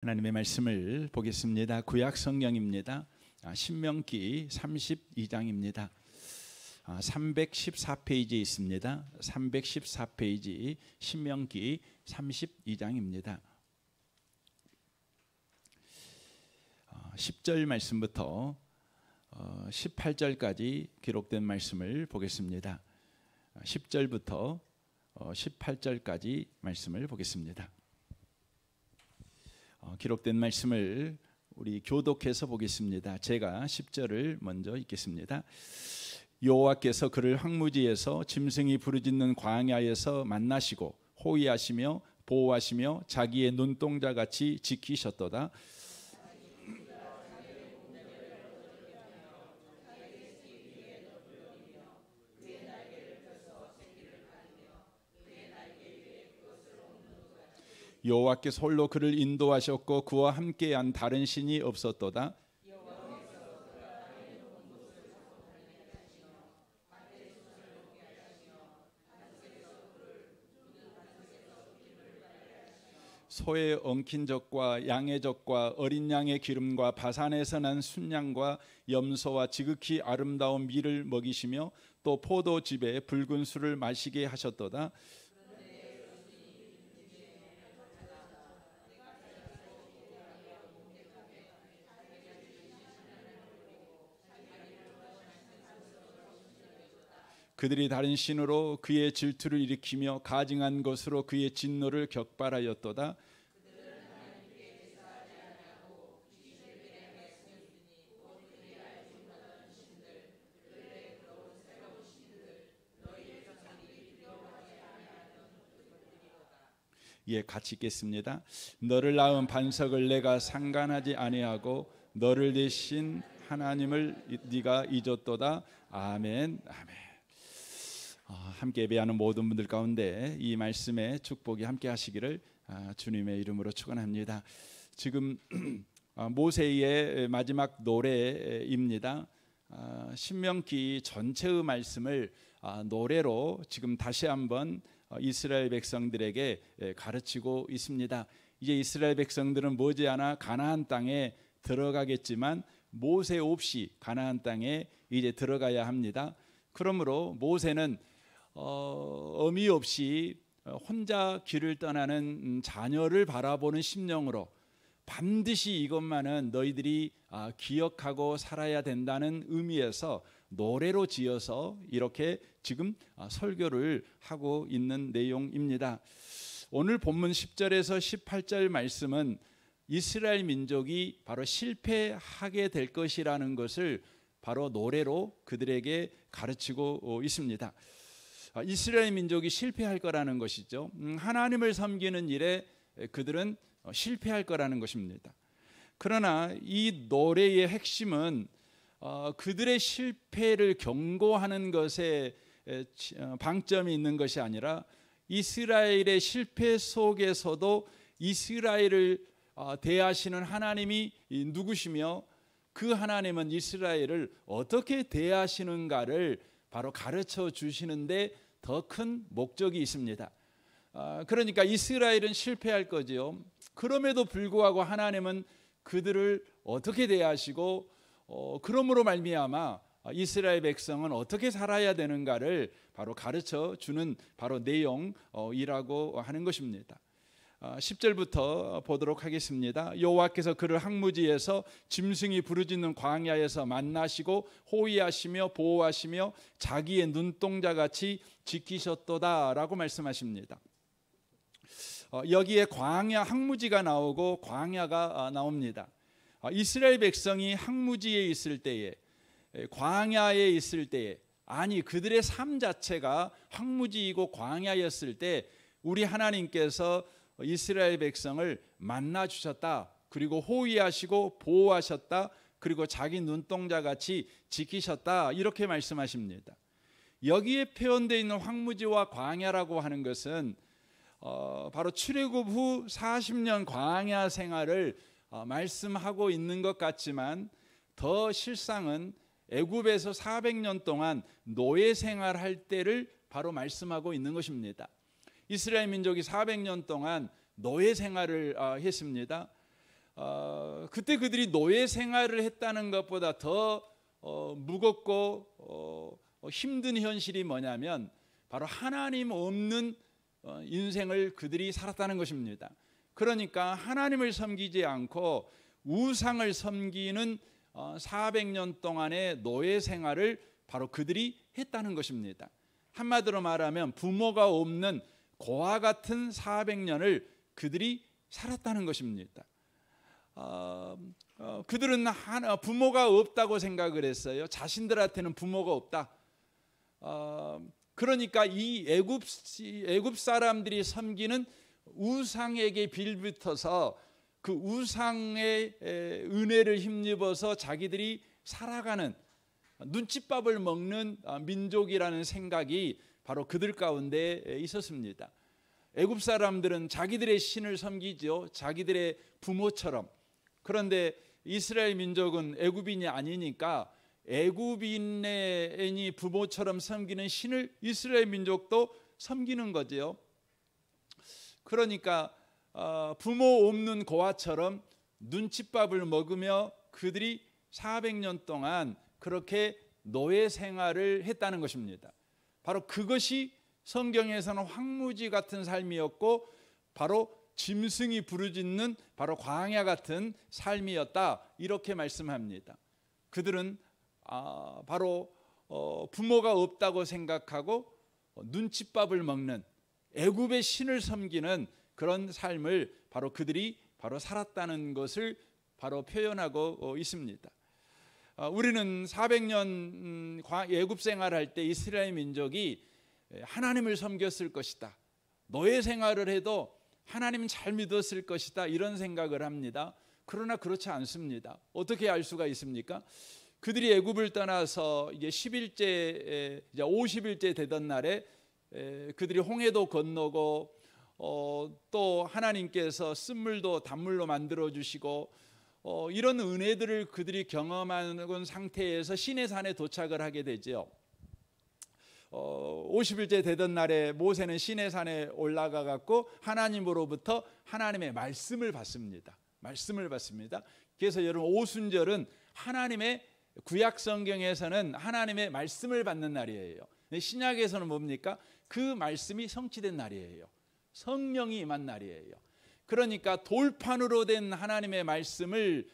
하나님의 말씀을 보겠습니다. 구약 성경입니다. 신명기 32장입니다. 314페이지에 있습니다. 314페이지 신명기 32장입니다. 10절 말씀부터 18절까지 기록된 말씀을 보겠습니다. 10절부터 18절까지 말씀을 보겠습니다. 기록된 말씀을 우리 교독해서 보겠습니다. 제가 10절을 먼저 읽겠습니다. 여호와께서 그를 황무지에서 짐승이 부르짖는 광야에서 만나시고 호위하시며 보호하시며 자기의 눈동자같이 지키셨도다. 여호와께서 홀로 그를 인도하셨고 그와 함께한 다른 신이 없었도다. 소의 엉킨 젖과 양의 젖과 어린 양의 기름과 바산에서 난 순양과 염소와 지극히 아름다운 밀을 먹이시며 또 포도즙에 붉은 술을 마시게 하셨도다. 그들이 다른 신으로 그의 질투를 일으키며 가증한 것으로 그의 진노를 격발하였도다. 예, 같이 읽겠습니다. 너를 낳은 반석을 내가 상간하지 아니하고 너를 대신 하나님을 네가 잊었도다. 아멘. 아멘. 함께 예배하는 모든 분들 가운데 이 말씀의 축복이 함께 하시기를 주님의 이름으로 축원합니다. 지금 모세의 마지막 노래입니다. 신명기 전체의 말씀을 노래로 지금 다시 한번 이스라엘 백성들에게 가르치고 있습니다. 이제 이스라엘 백성들은 머지않아 가나안 땅에 들어가겠지만 모세 없이 가나안 땅에 이제 들어가야 합니다. 그러므로 모세는 의미 없이 혼자 길을 떠나는 자녀를 바라보는 심령으로 반드시 이것만은 너희들이 기억하고 살아야 된다는 의미에서 노래로 지어서 이렇게 지금 설교를 하고 있는 내용입니다. 오늘 본문 10절에서 18절 말씀은 이스라엘 민족이 바로 실패하게 될 것이라는 것을 바로 노래로 그들에게 가르치고 있습니다. 이스라엘 민족이 실패할 거라는 것이죠. 하나님을 섬기는 일에 그들은 실패할 거라는 것입니다. 그러나 이 노래의 핵심은 그들의 실패를 경고하는 것에 방점이 있는 것이 아니라 이스라엘의 실패 속에서도 이스라엘을 대하시는 하나님이 누구시며 그 하나님은 이스라엘을 어떻게 대하시는가를 바로 가르쳐 주시는데 더 큰 목적이 있습니다. 그러니까 이스라엘은 실패할 거지요. 그럼에도 불구하고 하나님은 그들을 어떻게 대하시고 그러므로 말미암아 이스라엘 백성은 어떻게 살아야 되는가를 바로 가르쳐 주는 바로 내용이라고 하는 것입니다. 10절부터 보도록 하겠습니다. 여호와께서 그를 황무지에서 짐승이 부르짖는 광야에서 만나시고 호위하시며 보호하시며 자기의 눈동자같이 지키셨도다라고 말씀하십니다. 여기에 광야 황무지가 나오고 광야가 나옵니다. 이스라엘 백성이 황무지에 있을 때에 광야에 있을 때에 아니 그들의 삶 자체가 황무지이고 광야였을 때 우리 하나님께서 이스라엘 백성을 만나 주셨다. 그리고 호위하시고 보호하셨다. 그리고 자기 눈동자같이 지키셨다. 이렇게 말씀하십니다. 여기에 표현되어 있는 황무지와 광야라고 하는 것은 바로 출애굽 후 40년 광야 생활을 말씀하고 있는 것 같지만 더 실상은 애굽에서 400년 동안 노예 생활할 때를 바로 말씀하고 있는 것입니다. 이스라엘 민족이 400년 동안 노예 생활을 했습니다. 그때 그들이 노예 생활을 했다는 것보다 더 무겁고 힘든 현실이 뭐냐면 바로 하나님 없는 인생을 그들이 살았다는 것입니다. 그러니까 하나님을 섬기지 않고 우상을 섬기는 400년 동안의 노예 생활을 바로 그들이 했다는 것입니다. 한마디로 말하면 부모가 없는 고아 같은 400년을 그들이 살았다는 것입니다. 그들은 부모가 없다고 생각을 했어요. 자신들한테는 부모가 없다. 그러니까 이 애굽 사람들이 섬기는 우상에게 빌붙어서 그 우상의 은혜를 힘입어서 자기들이 살아가는 눈칫밥을 먹는 민족이라는 생각이 바로 그들 가운데 있었습니다. 애굽 사람들은 자기들의 신을 섬기죠. 자기들의 부모처럼. 그런데 이스라엘 민족은 애굽인이 아니니까 애굽인이 부모처럼 섬기는 신을 이스라엘 민족도 섬기는 거죠. 그러니까 부모 없는 고아처럼 눈칫밥을 먹으며 그들이 400년 동안 그렇게 노예 생활을 했다는 것입니다. 바로 그것이 성경에서는 황무지 같은 삶이었고 바로 짐승이 부르짖는 바로 광야 같은 삶이었다, 이렇게 말씀합니다. 그들은 바로 부모가 없다고 생각하고 눈칫밥을 먹는 애굽의 신을 섬기는 그런 삶을 바로 그들이 바로 살았다는 것을 바로 표현하고 있습니다. 우리는 400년 애굽 생활할 때 이스라엘 민족이 하나님을 섬겼을 것이다, 노예 생활을 해도 하나님 잘 믿었을 것이다, 이런 생각을 합니다. 그러나 그렇지 않습니다. 어떻게 알 수가 있습니까? 그들이 애굽을 떠나서 이제 10일째, 이제 50일째 되던 날에 그들이 홍해도 건너고 또 하나님께서 쓴물도 단물로 만들어 주시고 이런 은혜들을 그들이 경험하는 상태에서 시내산에 도착을 하게 되죠. 50일째 되던 날에 모세는 시내산에 올라가 갖고 하나님으로부터 하나님의 말씀을 받습니다. 그래서 여러분, 오순절은 하나님의, 구약 성경에서는 하나님의 말씀을 받는 날이에요. 신약에서는 뭡니까? 그 말씀이 성취된 날이에요. 성령이 임한 날이에요. 그러니까 돌판으로 된 하나님의 말씀을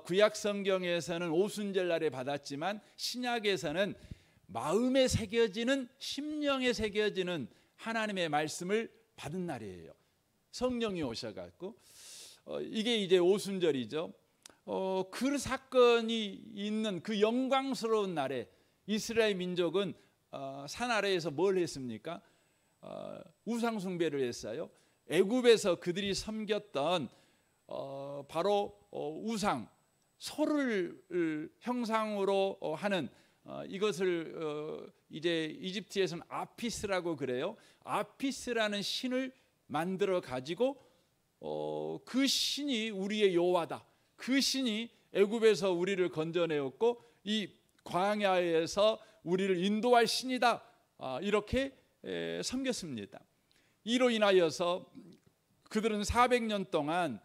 구약 성경에서는 오순절 날에 받았지만 신약에서는 마음에 새겨지는, 심령에 새겨지는 하나님의 말씀을 받은 날이에요. 성령이 오셔갖고 이게 이제 오순절이죠. 그 사건이 있는 그 영광스러운 날에 이스라엘 민족은 산 아래에서 뭘 했습니까? 우상 숭배를 했어요. 애굽에서 그들이 섬겼던 바로 우상, 소를 형상으로 하는 이것을 이제 이집트에서는 아피스라고 그래요. 아피스라는 신을 만들어 가지고 그 신이 우리의 여호와다, 그 신이 애굽에서 우리를 건져내었고 이 광야에서 우리를 인도할 신이다, 이렇게 섬겼습니다. 이로 인하여서 그들은 400년 동안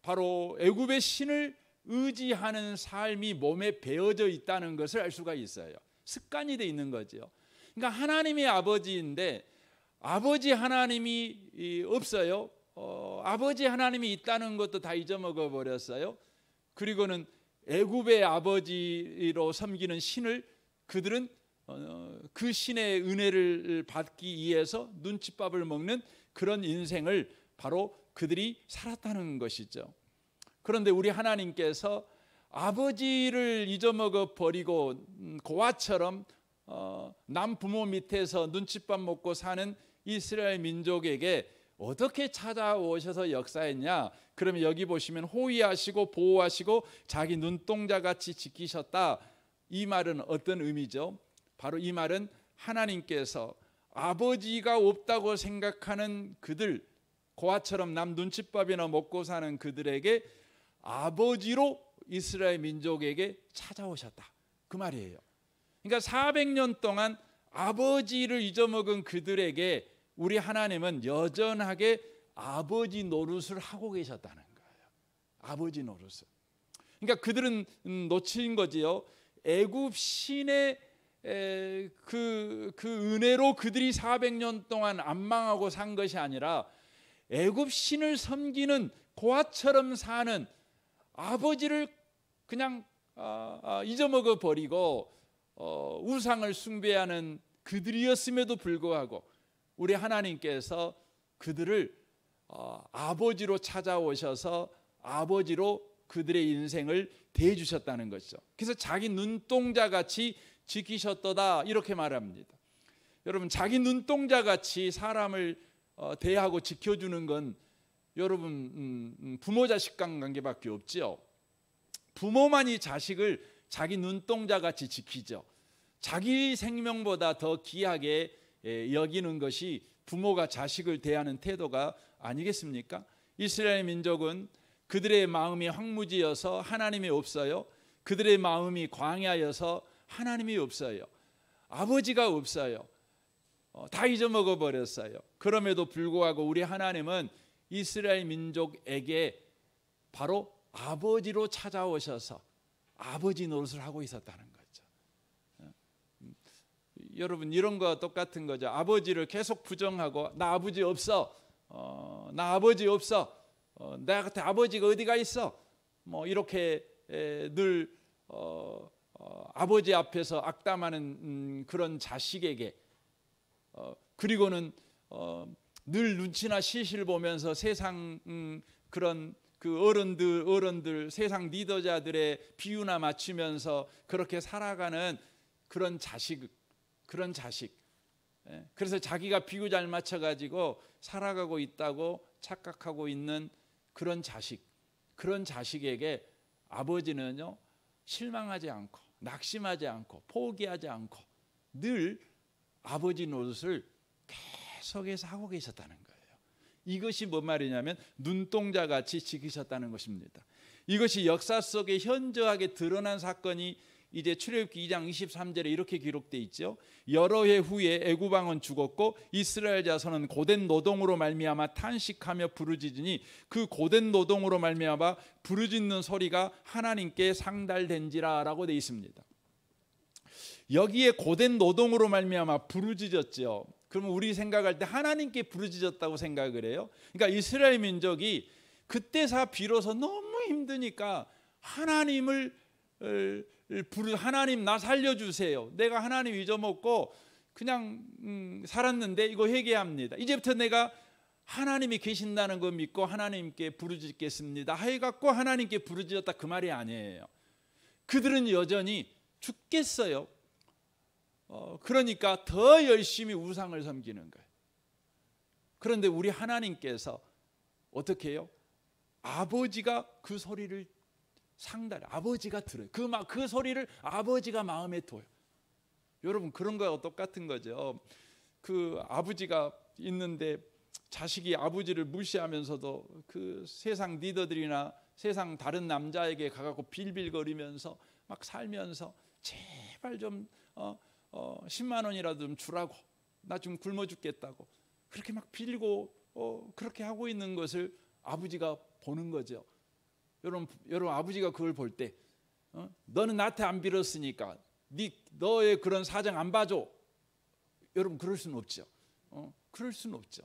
바로 애굽의 신을 의지하는 삶이 몸에 배어져 있다는 것을 알 수가 있어요. 습관이 돼 있는 거죠. 그러니까 하나님의 아버지인데 아버지 하나님이 없어요. 아버지 하나님이 있다는 것도 다 잊어먹어 버렸어요. 그리고는 애굽의 아버지로 섬기는 신을 그들은 그 신의 은혜를 받기 위해서 눈칫밥을 먹는 그런 인생을 바로 그들이 살았다는 것이죠. 그런데 우리 하나님께서 아버지를 잊어먹어 버리고 고아처럼 남 부모 밑에서 눈칫밥 먹고 사는 이스라엘 민족에게 어떻게 찾아오셔서 역사했냐? 그러면 여기 보시면 호위하시고 보호하시고 자기 눈동자같이 지키셨다. 이 말은 어떤 의미죠? 바로 이 말은 하나님께서 아버지가 없다고 생각하는 그들, 고아처럼 남 눈칫밥이나 먹고 사는 그들에게 아버지로 이스라엘 민족에게 찾아오셨다, 그 말이에요. 그러니까 400년 동안 아버지를 잊어먹은 그들에게 우리 하나님은 여전하게 아버지 노릇을 하고 계셨다는 거예요. 아버지 노릇을. 그러니까 그들은 놓친 거지요. 애굽 신의 그 은혜로 그들이 400년 동안 안 망하고 산 것이 아니라 애굽 신을 섬기는 고아처럼 사는 아버지를 그냥 잊어먹어 버리고 우상을 숭배하는 그들이었음에도 불구하고 우리 하나님께서 그들을 아버지로 찾아오셔서 아버지로 그들의 인생을 대해주셨다는 것이죠. 그래서 자기 눈동자같이 지키셨도다 이렇게 말합니다. 여러분, 자기 눈동자같이 사람을 대하고 지켜주는 건 여러분 부모 자식 관계밖에 없죠. 부모만이 자식을 자기 눈동자같이 지키죠. 자기 생명보다 더 귀하게 여기는 것이 부모가 자식을 대하는 태도가 아니겠습니까? 이스라엘 민족은 그들의 마음이 황무지여서 하나님이 없어요. 그들의 마음이 광야여서 하나님이 없어요. 아버지가 없어요. 다 잊어먹어 버렸어요. 그럼에도 불구하고 우리 하나님은 이스라엘 민족에게 바로 아버지로 찾아오셔서 아버지 노릇을 하고 있었다는 거죠. 여러분, 이런 거와 똑같은 거죠. 아버지를 계속 부정하고 나 아버지 없어, 나 아버지 없어, 나 같은 아버지가 어디가 있어, 뭐 이렇게 늘 아버지 앞에서 악담하는 그런 자식에게, 그리고는 늘 눈치나 시시를 보면서 세상 그런 그 어른들 세상 리더자들의 비유나 맞추면서 그렇게 살아가는 그런 자식. 그래서 자기가 비유 잘 맞춰가지고 살아가고 있다고 착각하고 있는 그런 자식에게 아버지는요, 실망하지 않고 낙심하지 않고 포기하지 않고 늘 아버지 노릇을 계속해서 하고 계셨다는 거예요. 이것이 뭔 말이냐면 눈동자같이 지키셨다는 것입니다. 이것이 역사 속에 현저하게 드러난 사건이 이제 출애굽기 2장 23절에 이렇게 기록되어 있죠. 여러 해 후에 애굽 왕은 죽었고 이스라엘 자손은 고된 노동으로 말미암아 탄식하며 부르짖으니 그 고된 노동으로 말미암아 부르짖는 소리가 하나님께 상달된지라라고 되어 있습니다. 여기에 고된 노동으로 말미암아 부르짖었죠. 그러면 우리 생각할 때 하나님께 부르짖었다고 생각을 해요. 그러니까 이스라엘 민족이 그때사 비로소 너무 힘드니까 하나님을 하나님 나 살려주세요. 내가 하나님 잊어먹고 그냥 살았는데 이거 회개합니다. 이제부터 내가 하나님이 계신다는 거 믿고 하나님께 부르짖겠습니다. 해갖고 하나님께 부르짖었다 그 말이 아니에요. 그들은 여전히 죽겠어요. 그러니까 더 열심히 우상을 섬기는 거예요. 그런데 우리 하나님께서 어떻게 해요? 아버지가 그 소리를 아버지가 들어요. 그 소리를 아버지가 마음에 둬요. 여러분, 그런 거와 똑같은 거죠. 그 아버지가 있는데 자식이 아버지를 무시하면서도 그 세상 리더들이나 세상 다른 남자에게 가갖고 빌빌거리면서 막 살면서 제발 좀 10만 원이라도 좀 주라고, 나 좀 굶어 죽겠다고 그렇게 막 빌고 그렇게 하고 있는 것을 아버지가 보는 거죠. 여러분 아버지가 그걸 볼 때 너는 나한테 안 빌었으니까 너의 그런 사정 안 봐줘. 여러분, 그럴 수는 없죠. 그럴 수는 없죠.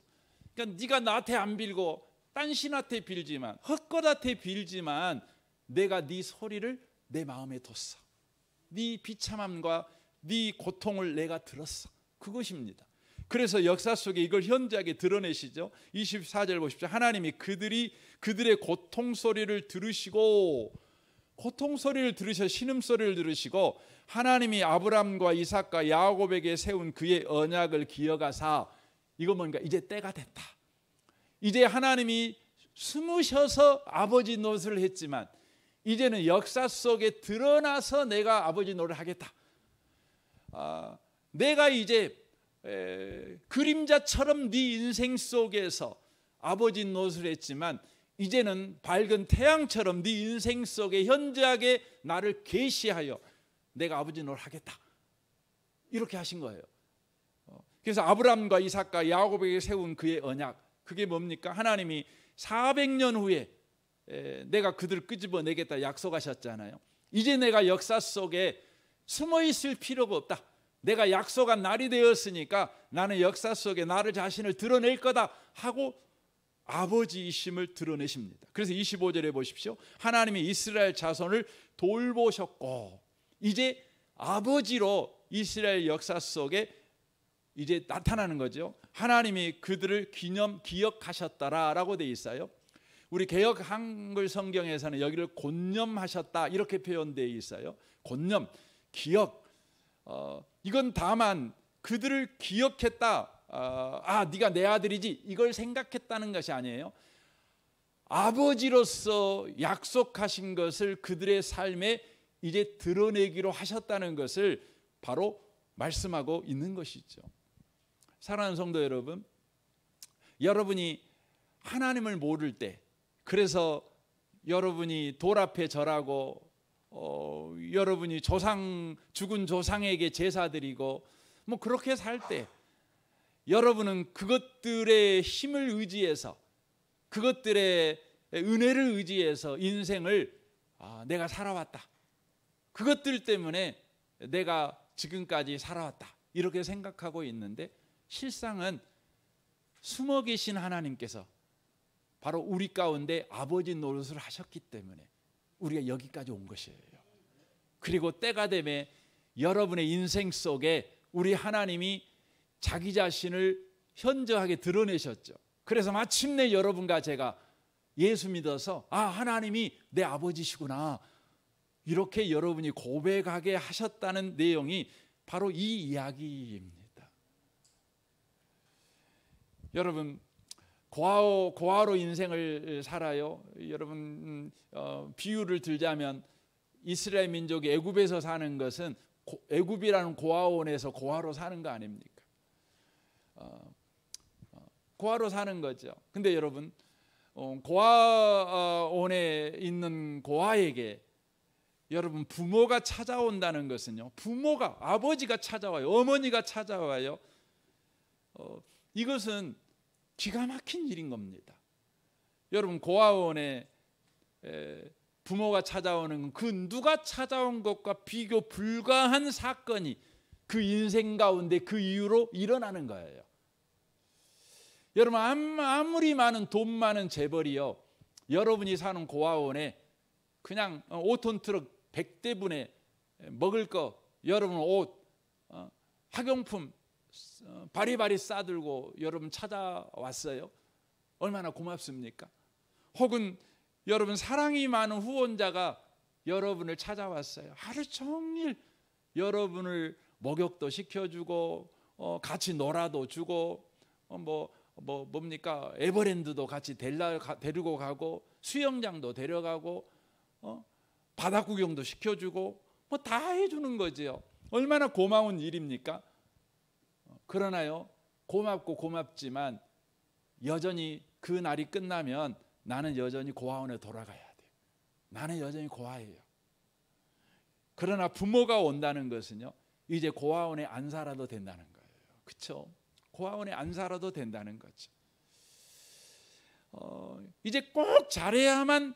그러니까 네가 나한테 안 빌고 딴 신한테 빌지만 헛것한테 빌지만 내가 네 소리를 내 마음에 뒀어. 네 비참함과 네 고통을 내가 들었어. 그것입니다. 그래서 역사 속에 이걸 현저하게 드러내시죠. 24절 보십시오. 하나님이 그들의 고통 소리를 들으시고, 고통 소리를 들으셔 신음 소리를 들으시고, 하나님이 아브람과 이삭과 야곱에게 세운 그의 언약을 기억하사, 이거 뭔가 이제 때가 됐다. 이제 하나님이 숨으셔서 아버지 노릇을 했지만 이제는 역사 속에 드러나서 내가 아버지 노릇을 하겠다. 내가 이제 그림자처럼 네 인생 속에서 아버지 노릇을 했지만 이제는 밝은 태양처럼 네 인생 속에 현저하게 나를 계시하여 내가 아버지 노릇을 하겠다. 이렇게 하신 거예요. 그래서 아브람과 이삭과 야곱에게 세운 그의 언약, 그게 뭡니까? 하나님이 400년 후에 내가 그들을 끄집어내겠다 약속하셨잖아요. 이제 내가 역사 속에 숨어 있을 필요가 없다. 내가 약속한 날이 되었으니까 나는 역사 속에 나를 자신을 드러낼 거다 하고 아버지이심을 드러내십니다. 그래서 25절에 보십시오. 하나님이 이스라엘 자손을 돌보셨고 이제 아버지로 이스라엘 역사 속에 이제 나타나는 거죠. 하나님이 그들을 기억하셨다라고 돼 있어요. 우리 개역 한글 성경에서는 여기를 곤념하셨다 이렇게 표현되어 있어요. 곤념, 기억. 이건 다만 그들을 기억했다. 네가 내 아들이지 이걸 생각했다는 것이 아니에요. 아버지로서 약속하신 것을 그들의 삶에 이제 드러내기로 하셨다는 것을 바로 말씀하고 있는 것이죠. 사랑하는 성도 여러분, 여러분이 하나님을 모를 때, 그래서 여러분이 돌 앞에 절하고 여러분이 죽은 조상에게 제사 드리고 뭐 그렇게 살 때 여러분은 그것들의 힘을 의지해서 그것들의 은혜를 의지해서 인생을 내가 살아왔다. 그것들 때문에 내가 지금까지 살아왔다. 이렇게 생각하고 있는데 실상은 숨어 계신 하나님께서 바로 우리 가운데 아버지 노릇을 하셨기 때문에 우리가 여기까지 온 것이에요. 그리고 때가 되면 여러분의 인생 속에 우리 하나님이 자기 자신을 현저하게 드러내셨죠. 그래서 마침내 여러분과 제가 예수 믿어서 하나님이 내 아버지시구나 이렇게 여러분이 고백하게 하셨다는 내용이 바로 이 이야기입니다. 여러분 고아로 인생을 살아요. 여러분 비유를 들자면 이스라엘 민족이 애굽에서 사는 것은 애굽이라는 고아원에서 고아로 사는 거 아닙니까? 고아로 사는 거죠. 근데 여러분 고아원에 있는 고아에게 여러분 부모가 찾아온다는 것은요, 부모가 아버지가 찾아와요, 어머니가 찾아와요. 이것은 기가 막힌 일인 겁니다. 여러분 고아원에 부모가 찾아오는 그 누가 찾아온 것과 비교 불가한 사건이 그 인생 가운데 그 이유로 일어나는 거예요. 여러분 아무리 많은 돈 많은 재벌이요, 여러분이 사는 고아원에 그냥 5톤 트럭 100대분에 먹을 거, 여러분 옷, 학용품 바리바리 싸들고 여러분 찾아왔어요. 얼마나 고맙습니까? 혹은 여러분 사랑이 많은 후원자가 여러분을 찾아왔어요. 하루 종일 여러분을 목욕도 시켜주고 같이 놀아도 주고 뭡니까 에버랜드도 같이 데리고 가고 수영장도 데려가고 바다 구경도 시켜주고 뭐 다 해주는 거지요. 얼마나 고마운 일입니까? 그러나요, 고맙고 고맙지만 여전히 그 날이 끝나면 나는 여전히 고아원에 돌아가야 돼요. 나는 여전히 고아예요. 그러나 부모가 온다는 것은요, 이제 고아원에 안 살아도 된다는 거예요. 그렇죠? 고아원에 안 살아도 된다는 거죠. 이제 꼭 잘해야만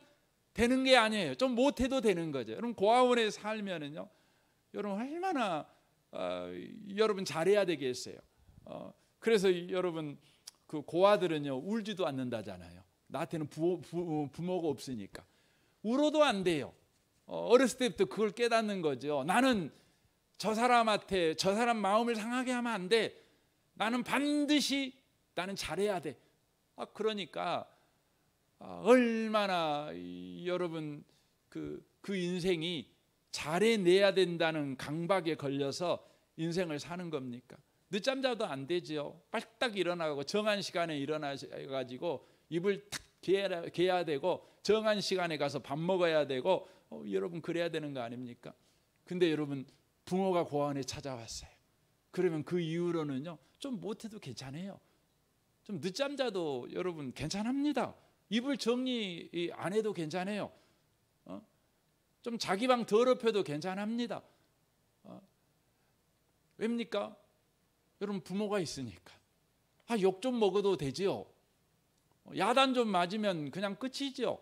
되는 게 아니에요. 좀 못해도 되는 거죠. 여러분 고아원에 살면은요, 여러분 얼마나 여러분 잘해야 되겠어요. 그래서 여러분 그 고아들은요 울지도 않는다잖아요. 나한테는 부모가 없으니까 울어도 안 돼요. 어렸을 때부터 그걸 깨닫는 거죠. 나는 저 사람한테 저 사람 마음을 상하게 하면 안 돼. 나는 반드시 나는 잘해야 돼. 그러니까 얼마나 여러분 그 인생이 잘해내야 된다는 강박에 걸려서 인생을 사는 겁니까? 늦잠 자도 안 되죠. 빨딱 일어나고 정한 시간에 일어나가지고 입을 탁 개야 되고 정한 시간에 가서 밥 먹어야 되고 여러분 그래야 되는 거 아닙니까? 근데 여러분 부모가 고아원에 찾아왔어요. 그러면 그 이후로는요 좀 못해도 괜찮아요. 좀 늦잠 자도 여러분 괜찮합니다. 이불 정리 안 해도 괜찮아요. 좀 자기 방 더럽혀도 괜찮합니다. 왜입니까? 여러분 부모가 있으니까. 욕 좀 먹어도 되지요. 야단 좀 맞으면 그냥 끝이죠.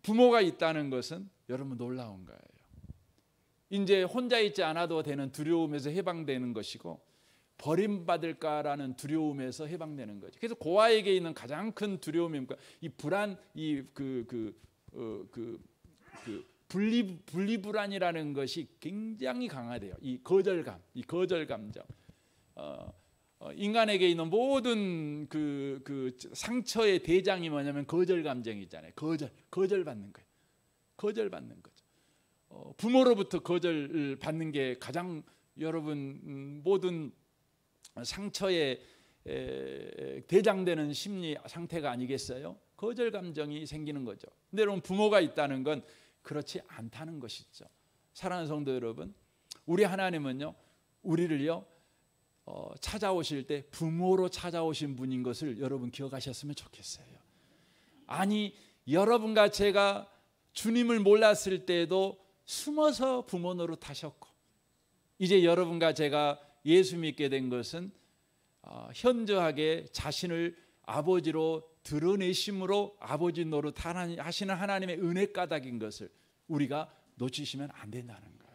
부모가 있다는 것은 여러분 놀라운 거예요. 이제 혼자 있지 않아도 되는 두려움에서 해방되는 것이고 버림받을까라는 두려움에서 해방되는 거죠. 그래서 고아에게 있는 가장 큰 두려움입니까? 이 불안, 분리불안이라는 것이 굉장히 강하대요. 이 거절 감정. 인간에게 있는 모든 그 상처의 대장이 뭐냐면 거절 감정이잖아요. 거절받는 거예요. 거절받는 거죠. 부모로부터 거절을 받는 게 가장 여러분 모든 상처의 대장되는 심리 상태가 아니겠어요? 거절 감정이 생기는 거죠. 근데 여러분 부모가 있다는 건 그렇지 않다는 것이죠. 사랑하는 성도 여러분, 우리 하나님은요, 우리를요 찾아오실 때 부모로 찾아오신 분인 것을 여러분 기억하셨으면 좋겠어요. 아니, 여러분과 제가 주님을 몰랐을 때에도 숨어서 부모 노릇하셨고, 이제 여러분과 제가 예수 믿게 된 것은 현저하게 자신을 아버지로 드러내심으로 아버지 노릇 하시는 하나님의 은혜 까닭인 것을 우리가 놓치시면 안 된다는 거예요.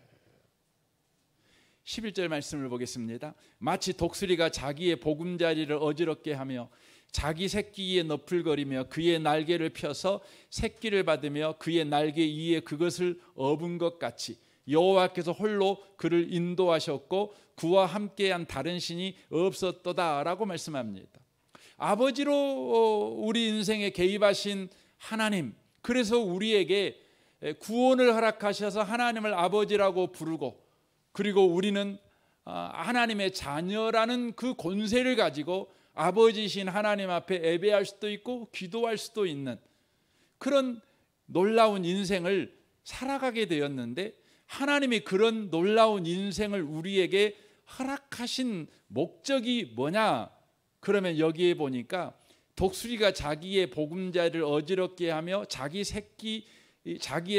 11절 말씀을 보겠습니다. 마치 독수리가 자기의 보금자리를 어지럽게 하며 자기 새끼에 너풀거리며 그의 날개를 펴서 새끼를 받으며 그의 날개 위에 그것을 업은 것 같이 여호와께서 홀로 그를 인도하셨고 그와 함께한 다른 신이 없었도다라고 말씀합니다. 아버지로 우리 인생에 개입하신 하나님, 그래서 우리에게 구원을 허락하셔서 하나님을 아버지라고 부르고, 그리고 우리는 하나님의 자녀라는 그 권세를 가지고 아버지신 하나님 앞에 예배할 수도 있고 기도할 수도 있는 그런 놀라운 인생을 살아가게 되었는데, 하나님이 그런 놀라운 인생을 우리에게 허락하신 목적이 뭐냐? 그러면 여기에 보니까 독수리가 자기의 보금자리를 어지럽게 하며 자기의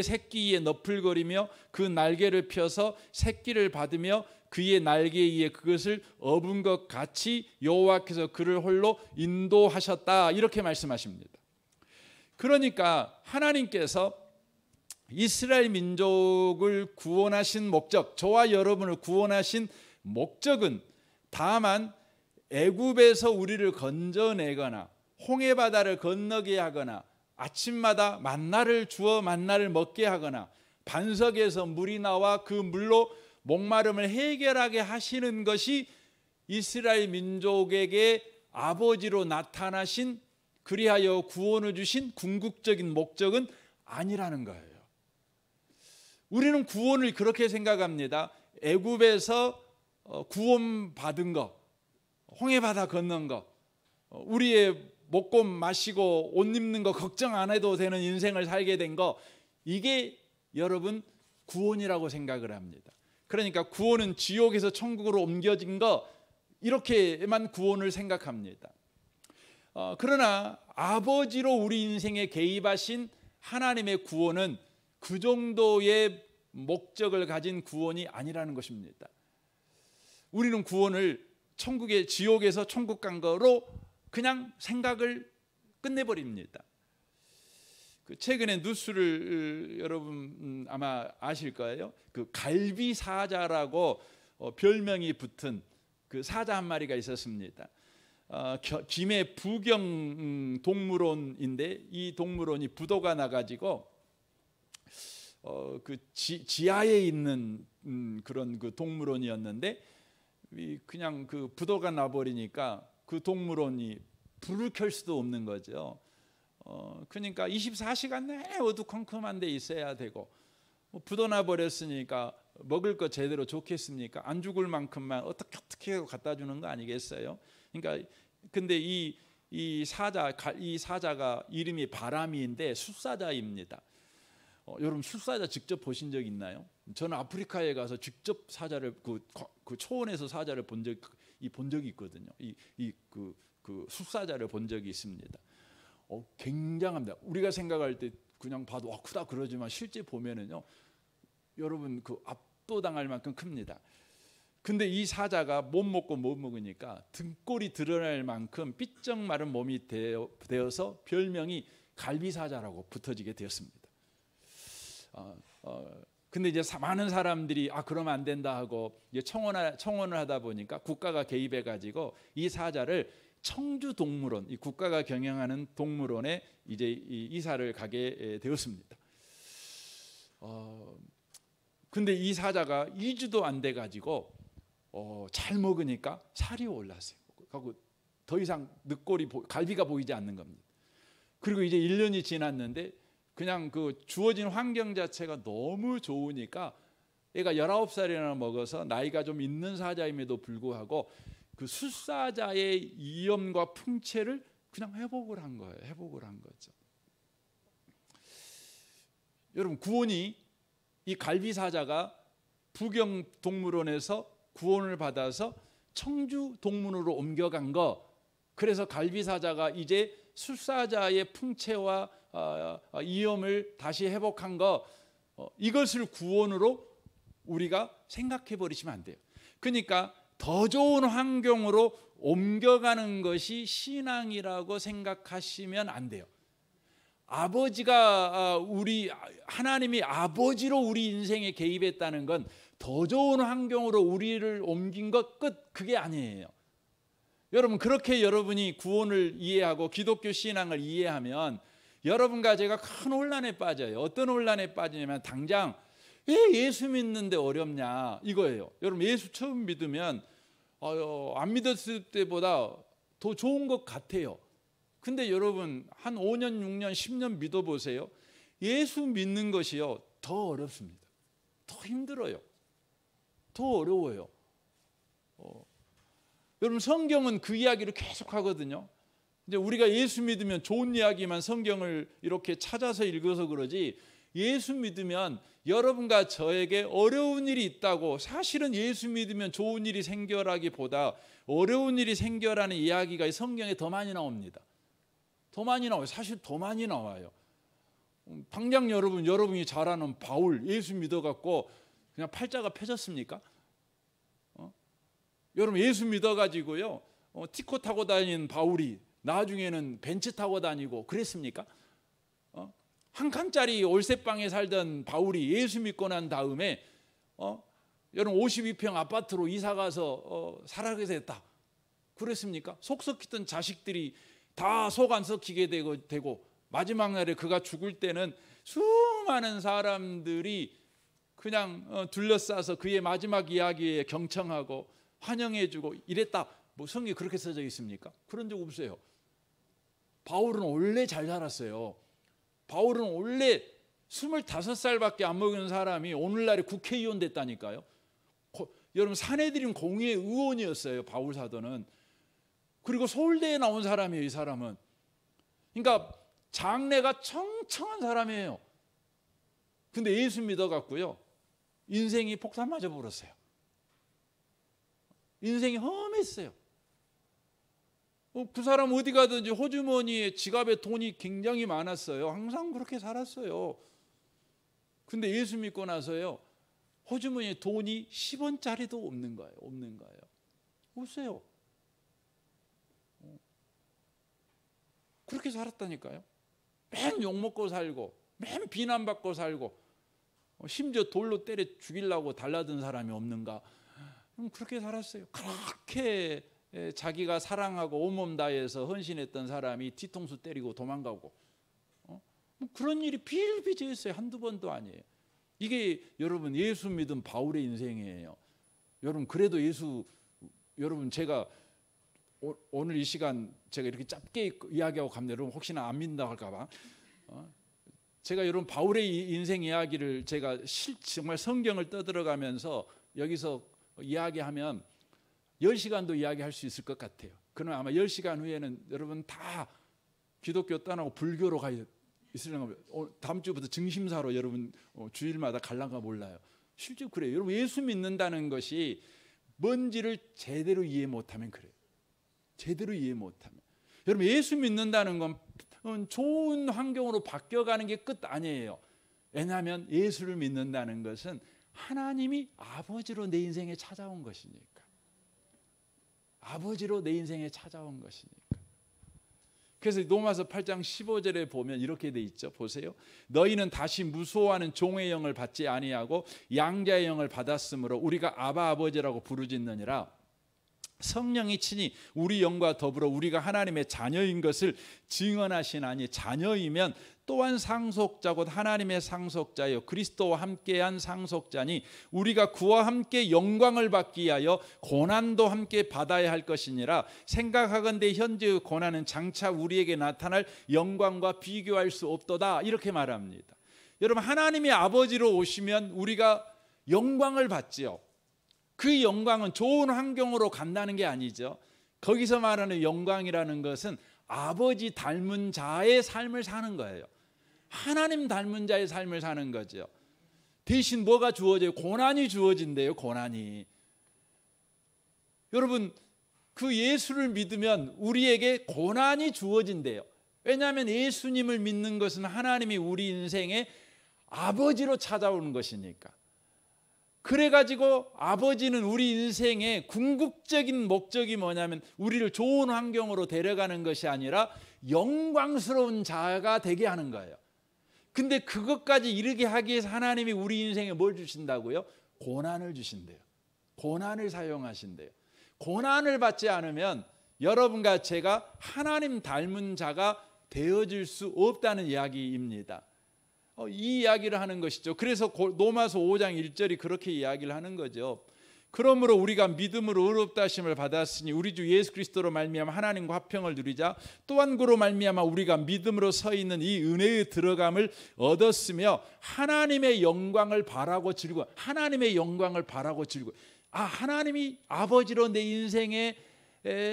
새끼에 너풀거리며 그 날개를 펴서 새끼를 받으며 그의 날개 위에 그것을 업은 것 같이 여호와께서 그를 홀로 인도하셨다, 이렇게 말씀하십니다. 그러니까 하나님께서 이스라엘 민족을 구원하신 목적, 저와 여러분을 구원하신 목적은 다만 애굽에서 우리를 건져내거나 홍해바다를 건너게 하거나 아침마다 만나를 주어 만나를 먹게 하거나 반석에서 물이 나와 그 물로 목마름을 해결하게 하시는 것이 이스라엘 민족에게 아버지로 나타나신, 그리하여 구원을 주신 궁극적인 목적은 아니라는 거예요. 우리는 구원을 그렇게 생각합니다. 애굽에서 구원받은 거, 홍해바다 건넌 거, 우리의 먹고 마시고 옷 입는 거 걱정 안 해도 되는 인생을 살게 된 거, 이게 여러분 구원이라고 생각을 합니다. 그러니까 구원은 지옥에서 천국으로 옮겨진 거, 이렇게만 구원을 생각합니다. 그러나 아버지로 우리 인생에 개입하신 하나님의 구원은 그 정도의 목적을 가진 구원이 아니라는 것입니다. 우리는 구원을 지옥에서 천국 간 거로 그냥 생각을 끝내버립니다. 최근에 뉴스를 여러분 아마 아실 거예요. 그 갈비 사자라고 별명이 붙은 그 사자 한 마리가 있었습니다. 김해 부경 동물원인데 이 동물원이 부도가 나가지고 그 지하에 있는 그런 그 동물원이었는데, 그냥 그 부도가 나버리니까 그 동물원이 불을 켤 수도 없는 거죠. 그러니까 24시간 내에 어두컴컴한 데 있어야 되고, 부도 나버렸으니까 먹을 거 제대로 좋겠습니까? 안 죽을 만큼만 어떻게 갖다 주는 거 아니겠어요? 그러니까 근데 이 사자가 이름이 바람이인데 숫사자입니다. 여러분 숫사자 직접 보신 적 있나요? 저는 아프리카에 가서 직접 사자를 그 초원에서 사자를 본 적이 있거든요. 그 숫사자를 본 적이 있습니다. 굉장합니다. 우리가 생각할 때 그냥 봐도 크다 그러지만 실제 보면은요, 여러분 그 압도당할 만큼 큽니다. 근데 이 사자가 못 먹고 못 먹으니까 등골이 드러날 만큼 삐쩍 마른 몸이 되어서 별명이 갈비사자라고 붙어지게 되었습니다. 근데 이제 많은 사람들이 그러면 안 된다 하고 이제 청원을 하다 보니까 국가가 개입해 가지고 이 사자를 청주 동물원, 이 국가가 경영하는 동물원에 이제 이사를 가게 되었습니다. 근데 이 사자가 2주도 안 돼 가지고 잘 먹으니까 살이 올랐어요. 그리고 더 이상 늑골이 갈비가 보이지 않는 겁니다. 그리고 이제 1년이 지났는데 그냥 그 주어진 환경 자체가 너무 좋으니까 얘가 19살이나 먹어서 나이가 좀 있는 사자임에도 불구하고 그 숫사자의 이염과 풍채를 그냥 회복을 한 거예요. 회복을 한 거죠. 여러분, 구원이 이 갈비사자가 부경동물원에서 구원을 받아서 청주동물원으로 옮겨간 거, 그래서 갈비사자가 이제 숫사자의 풍채와 이염을 다시 회복한 거, 이것을 구원으로 우리가 생각해 버리시면 안 돼요. 그러니까 더 좋은 환경으로 옮겨가는 것이 신앙이라고 생각하시면 안 돼요. 아버지가 하나님이 아버지로 우리 인생에 개입했다는 건 더 좋은 환경으로 우리를 옮긴 것 끝, 그게 아니에요. 여러분, 그렇게 여러분이 구원을 이해하고 기독교 신앙을 이해하면 여러분과 제가 큰 혼란에 빠져요. 어떤 혼란에 빠지냐면 당장 왜 예수 믿는데 어렵냐 이거예요. 여러분, 예수 처음 믿으면 안 믿었을 때보다 더 좋은 것 같아요. 근데 여러분 한 5년, 6년, 10년 믿어보세요. 예수 믿는 것이요 더 어렵습니다. 더 힘들어요. 더 어려워요. 여러분, 성경은 그 이야기를 계속 하거든요. 이제 우리가 예수 믿으면 좋은 이야기만 성경을 이렇게 찾아서 읽어서 그러지, 예수 믿으면 여러분과 저에게 어려운 일이 있다고, 사실은 예수 믿으면 좋은 일이 생겨라기보다 어려운 일이 생겨라는 이야기가 성경에 더 많이 나옵니다. 더 많이 나와요. 사실 더 많이 나와요. 당장 여러분이 잘 아는 바울, 예수 믿어갖고 그냥 팔자가 펴졌습니까? 여러분, 예수 믿어가지고요 티코 타고 다니는 바울이 나중에는 벤츠 타고 다니고 그랬습니까? 한 칸짜리 올세방에 살던 바울이 예수 믿고 난 다음에 여러분 52평 아파트로 이사가서 살아가게 됐다. 그랬습니까? 속 썩히던 자식들이 다 속 안 썩히게 되고 마지막 날에 그가 죽을 때는 수많은 사람들이 그냥 둘러싸서 그의 마지막 이야기에 경청하고 환영해주고 이랬다. 뭐 성경에 그렇게 써져 있습니까? 그런 적 없어요. 바울은 원래 잘 살았어요. 바울은 원래 25살밖에 안 먹은 사람이 오늘날에 국회의원 됐다니까요. 여러분, 사내들인 공의회 의원이었어요, 바울 사도는. 그리고 서울대에 나온 사람이에요, 이 사람은. 그러니까 장래가 청청한 사람이에요. 근데 예수 믿어갖고요 인생이 폭탄 맞아 버렸어요. 인생이 험했어요. 그 사람 어디 가든지 호주머니에 지갑에 돈이 굉장히 많았어요. 항상 그렇게 살았어요. 근데 예수 믿고 나서요 호주머니에 돈이 10원짜리도 없는 거예요. 없는 거예요. 없어요. 그렇게 살았다니까요. 맨 욕먹고 살고 맨 비난받고 살고 심지어 돌로 때려 죽이려고 달라든 사람이 없는가. 그렇게 살았어요. 그렇게 자기가 사랑하고 온몸 다해서 헌신했던 사람이 뒤통수 때리고 도망가고 그런 일이 비일비재했어요. 한두 번도 아니에요. 이게 여러분 예수 믿은 바울의 인생이에요. 여러분, 그래도 여러분 제가 오늘 이 시간 제가 이렇게 짧게 이야기하고 갑니다. 여러분 혹시나 안 믿는다 할까 봐. 제가 여러분 바울의 인생 이야기를 제가 정말 성경을 떠들어가면서 여기서 이야기하면 10시간도 이야기할 수 있을 것 같아요. 그러나 아마 10시간 후에는 여러분 다 기독교 떠나고 불교로 가 있으려나 봐요. 다음 주부터 증심사로 여러분 주일마다 갈란가 몰라요. 실제 그래요. 여러분, 예수 믿는다는 것이 뭔지를 제대로 이해 못하면 그래요. 제대로 이해 못하면. 여러분, 예수 믿는다는 건 좋은 환경으로 바뀌어가는 게 끝 아니에요. 왜냐하면 예수를 믿는다는 것은 하나님이 아버지로 내 인생에 찾아온 것이니까. 아버지로 내 인생에 찾아온 것이니까. 그래서 로마서 8장 15절에 보면 이렇게 돼 있죠. 보세요. 너희는 다시 무소하는 종의 영을 받지 아니하고 양자의 영을 받았으므로 우리가 아바 아버지라고 부르짖느니라. 성령이 친히 우리 영과 더불어 우리가 하나님의 자녀인 것을 증언하시나니 자녀이면 또한 상속자 곧 하나님의 상속자요 그리스도와 함께한 상속자니 우리가 그와 함께 영광을 받기 위하여 고난도 함께 받아야 할 것이니라. 생각하건대 현재의 고난은 장차 우리에게 나타날 영광과 비교할 수 없도다. 이렇게 말합니다. 여러분, 하나님의 아버지로 오시면 우리가 영광을 받지요. 그 영광은 좋은 환경으로 간다는 게 아니죠. 거기서 말하는 영광이라는 것은 아버지 닮은 자의 삶을 사는 거예요. 하나님 닮은 자의 삶을 사는 거죠. 대신 뭐가 주어져요? 고난이 주어진대요. 고난이. 여러분, 그 예수를 믿으면 우리에게 고난이 주어진대요. 왜냐하면 예수님을 믿는 것은 하나님이 우리 인생의 아버지로 찾아오는 것이니까. 그래가지고 아버지는 우리 인생의 궁극적인 목적이 뭐냐면 우리를 좋은 환경으로 데려가는 것이 아니라 영광스러운 자가 되게 하는 거예요. 근데 그것까지 이르게 하기 위해서 하나님이 우리 인생에 뭘 주신다고요? 고난을 주신대요. 고난을 사용하신대요. 고난을 받지 않으면 여러분과 제가 하나님 닮은 자가 되어질 수 없다는 이야기입니다. 이 이야기를 하는 것이죠. 그래서 로마서 5장 1절이 그렇게 이야기를 하는 거죠. 그러므로 우리가 믿음으로 의롭다 하심을 받았으니 우리 주 예수 그리스도로 말미암아 하나님과 화평을 누리자. 또한 그로 말미암아 우리가 믿음으로 서 있는 이 은혜의 들어감을 얻었으며 하나님의 영광을 바라고 즐거워. 하나님의 영광을 바라고 즐거워. 하나님이 아버지로 내 인생에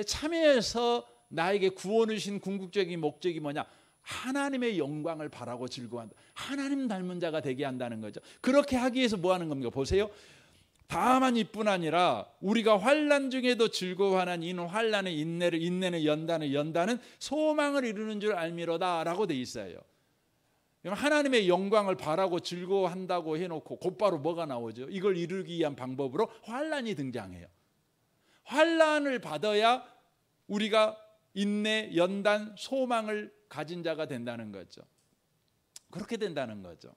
참여해서 나에게 구원을 주신 궁극적인 목적이 뭐냐? 하나님의 영광을 바라고 즐거워한다. 하나님 닮은 자가 되게 한다는 거죠. 그렇게 하기 위해서 뭐 하는 겁니까? 보세요. 다만 이뿐 아니라 우리가 환난 중에도 즐거워하는 이는 환난의 인내를, 인내는 연단을, 연단은 소망을 이루는 줄 알미로다 라고 돼 있어요. 하나님의 영광을 바라고 즐거워한다고 해놓고 곧바로 뭐가 나오죠? 이걸 이루기 위한 방법으로 환난이 등장해요. 환난을 받아야 우리가 인내, 연단, 소망을 가진 자가 된다는 거죠. 그렇게 된다는 거죠.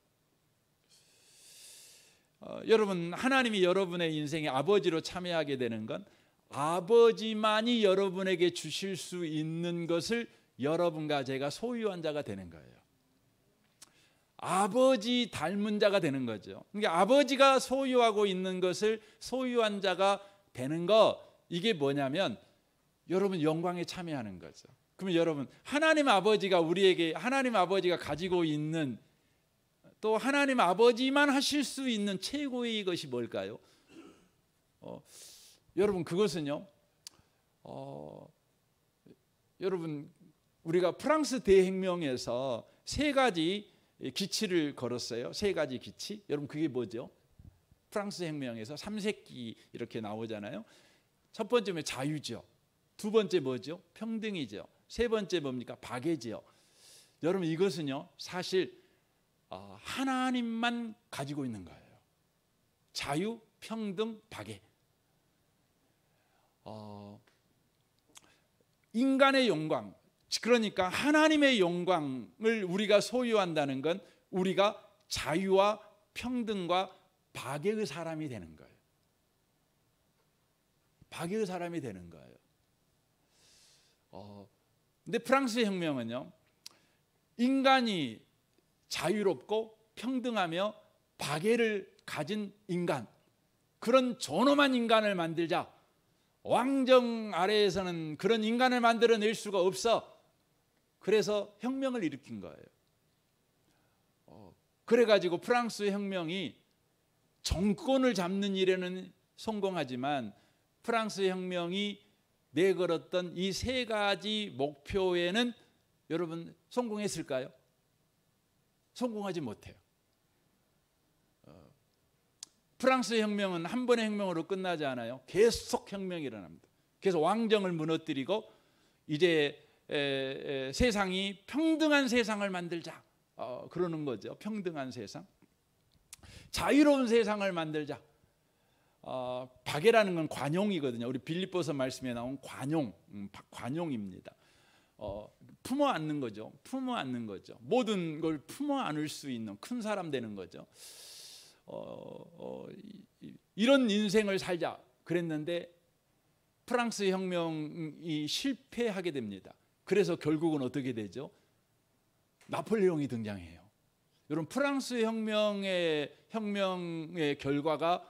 여러분, 하나님이 여러분의 인생의 아버지로 참여하게 되는 건 아버지만이 여러분에게 주실 수 있는 것을 여러분과 제가 소유한 자가 되는 거예요. 아버지 닮은 자가 되는 거죠. 그러니까 아버지가 소유하고 있는 것을 소유한 자가 되는 거, 이게 뭐냐면 여러분 영광에 참여하는 거죠. 그러면 여러분, 하나님 아버지가 우리에게, 하나님 아버지가 가지고 있는, 또 하나님 아버지만 하실 수 있는 최고의 것이 뭘까요? 여러분, 그것은요, 여러분, 우리가 프랑스 대혁명에서 세 가지 기치를 걸었어요. 세 가지 기치. 여러분, 그게 뭐죠? 프랑스 혁명에서 삼색기 이렇게 나오잖아요. 첫 번째는 자유죠. 두 번째 뭐죠? 평등이죠. 세 번째 뭡니까? 박애지요. 여러분, 이것은요 사실 하나님만 가지고 있는 거예요. 자유, 평등, 박애. 인간의 영광, 그러니까 하나님의 영광을 우리가 소유한다는 건 우리가 자유와 평등과 박애의 사람이 되는 거예요. 박애의 사람이 되는 거예요. 근데 프랑스 혁명은요, 인간이 자유롭고 평등하며 박애를 가진 인간, 그런 존엄한 인간을 만들자. 왕정 아래에서는 그런 인간을 만들어낼 수가 없어. 그래서 혁명을 일으킨 거예요. 그래가지고 프랑스 혁명이 정권을 잡는 일에는 성공하지만 프랑스 혁명이 내걸었던 이 세 가지 목표에는 여러분 성공했을까요? 성공하지 못해요. 프랑스 혁명은 한 번의 혁명으로 끝나지 않아요. 계속 혁명이 일어납니다. 그래서 왕정을 무너뜨리고 이제 세상이 평등한 세상을 만들자, 그러는 거죠. 평등한 세상, 자유로운 세상을 만들자. 박애라는 건 관용이거든요. 우리 빌립보서 말씀에 나온 관용입니다. 품어 안는 거죠. 품어 안는 거죠. 모든 걸 품어 안을 수 있는 큰 사람 되는 거죠. 이런 인생을 살자 그랬는데 프랑스 혁명이 실패하게 됩니다. 그래서 결국은 어떻게 되죠? 나폴레옹이 등장해요. 여러분, 프랑스 혁명의 결과가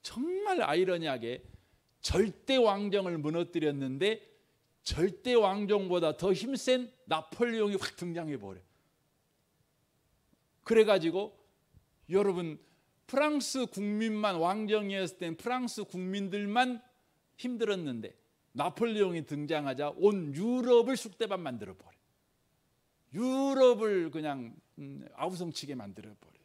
정말 아이러니하게 절대 왕정을 무너뜨렸는데 절대 왕정보다 더 힘센 나폴레옹이 확 등장해 버려요. 그래가지고 여러분, 프랑스 국민만 왕정이었을 땐 프랑스 국민들만 힘들었는데 나폴레옹이 등장하자 온 유럽을 쑥대밭 만들어 버려. 유럽을 그냥 아우성치게 만들어 버려.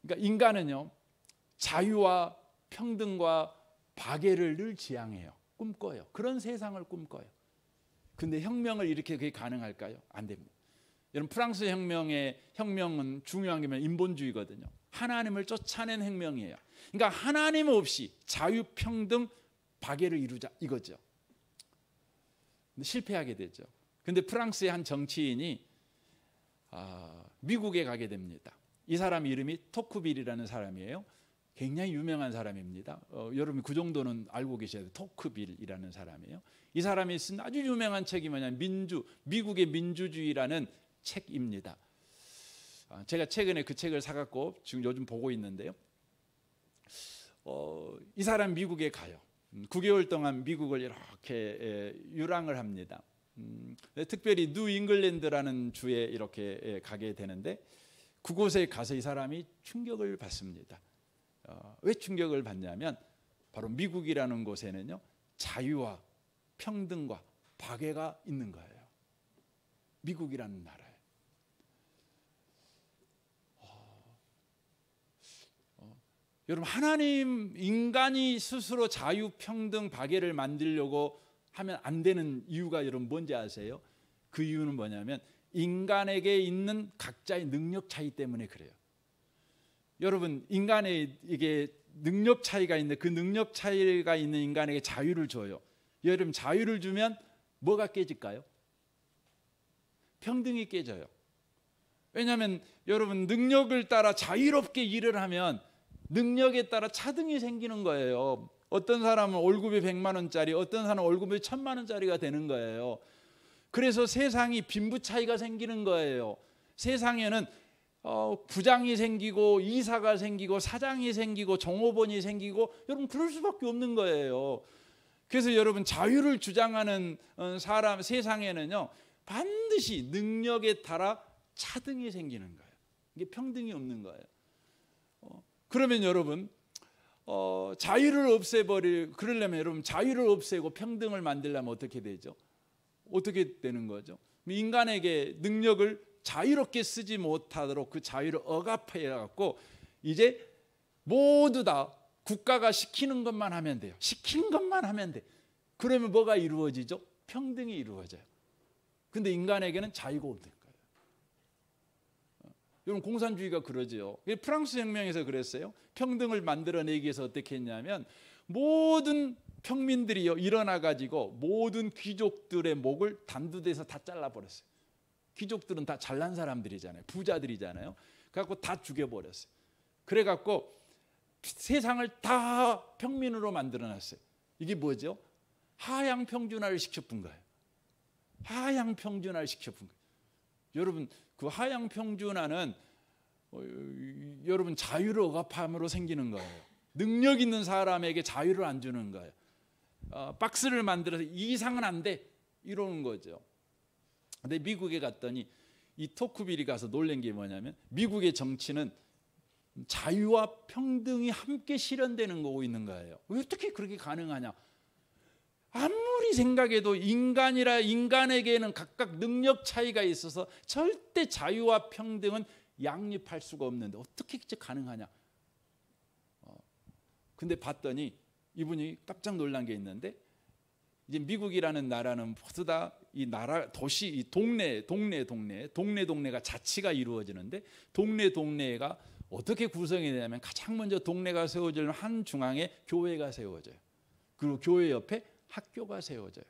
그러니까 인간은요, 자유와 평등과 박애를 늘 지향해요. 꿈꿔요. 그런 세상을 꿈꿔요. 근데 혁명을 이렇게 그게 가능할까요? 안 됩니다. 여러분, 프랑스 혁명은 중요한 게 인본주의거든요. 하나님을 쫓아낸 혁명이에요. 그러니까 하나님 없이 자유, 평등, 박애를 이루자 이거죠. 근데 실패하게 되죠. 근데 프랑스의 한 정치인이 미국에 가게 됩니다. 이 사람 이름이 토크빌이라는 사람이에요. 굉장히 유명한 사람입니다. 여러분 그 정도는 알고 계셔야 돼요. 토크빌이라는 사람이에요. 이 사람이 쓴 아주 유명한 책이 뭐냐면 미국의 민주주의라는 책입니다. 제가 최근에 그 책을 사갖고 지금 요즘 보고 있는데요. 이 사람 미국에 가요. 9개월 동안 미국을 이렇게 유랑을 합니다. 특별히 뉴 잉글랜드라는 주에 이렇게 가게 되는데 그곳에 가서 이 사람이 충격을 받습니다. 왜 충격을 받냐면 바로 미국이라는 곳에는요, 자유와 평등과 박애가 있는 거예요. 미국이라는 나라에. 여러분, 인간이 스스로 자유, 평등, 박애를 만들려고 하면 안 되는 이유가 여러분 뭔지 아세요? 그 이유는 뭐냐면 인간에게 있는 각자의 능력 차이 때문에 그래요. 여러분, 인간의 이게 능력 차이가 있는데 그 능력 차이가 있는 인간에게 자유를 줘요. 여러분, 자유를 주면 뭐가 깨질까요? 평등이 깨져요. 왜냐하면 여러분, 능력을 따라 자유롭게 일을 하면 능력에 따라 차등이 생기는 거예요. 어떤 사람은 월급이 100만 원짜리, 어떤 사람은 월급이 1000만 원짜리가 되는 거예요. 그래서 세상이 빈부 차이가 생기는 거예요. 세상에는 부장이 생기고 이사가 생기고 사장이 생기고 종업원이 생기고 여러분 그럴 수밖에 없는 거예요. 그래서 여러분, 자유를 주장하는 세상에는요, 반드시 능력에 따라 차등이 생기는 거예요. 이게 평등이 없는 거예요. 그러면 여러분, 그러려면 여러분 자유를 없애고 평등을 만들려면 어떻게 되죠? 어떻게 되는 거죠? 인간에게 능력을 자유롭게 쓰지 못하도록 그 자유를 억압해 갖고 이제 모두 다 국가가 시키는 것만 하면 돼요. 시키는 것만 하면 돼. 그러면 뭐가 이루어지죠? 평등이 이루어져요. 근데 인간에게는 자유가 없는 거예요. 여러분, 공산주의가 그러죠. 프랑스 혁명에서 그랬어요. 평등을 만들어내기 위해서 어떻게 했냐면 모든 평민들이요 일어나 가지고 모든 귀족들의 목을 단두대에서 다 잘라버렸어요. 귀족들은 다 잘난 사람들이잖아요. 부자들이잖아요. 그래갖고 다 죽여버렸어요. 그래갖고 세상을 다 평민으로 만들어놨어요. 이게 뭐죠? 하향 평준화를 시켜본 거예요. 하향 평준화를 시켜본 거예요. 여러분, 그 하향 평준화는 여러분 자유를 억압함으로 생기는 거예요. 능력 있는 사람에게 자유를 안 주는 거예요. 박스를 만들어서 이 이상은 안 돼 이러는 거죠. 근데 미국에 갔더니 이 토크빌이 가서 놀란 게 뭐냐면 미국의 정치는 자유와 평등이 함께 실현되는 거고 있는 거예요. 왜 어떻게 그렇게 가능하냐? 아무리 생각해도 인간에게는 각각 능력 차이가 있어서 절대 자유와 평등은 양립할 수가 없는데 어떻게 가능하냐? 근데 봤더니 이분이 깜짝 놀란 게 있는데 이제 미국이라는 나라는 모두 다 이 나라 도시 이 동네가 자치가 이루어지는데 동네가 어떻게 구성이 되냐면 가장 먼저 동네가 세워지면 한 중앙에 교회가 세워져요. 그리고 교회 옆에 학교가 세워져요.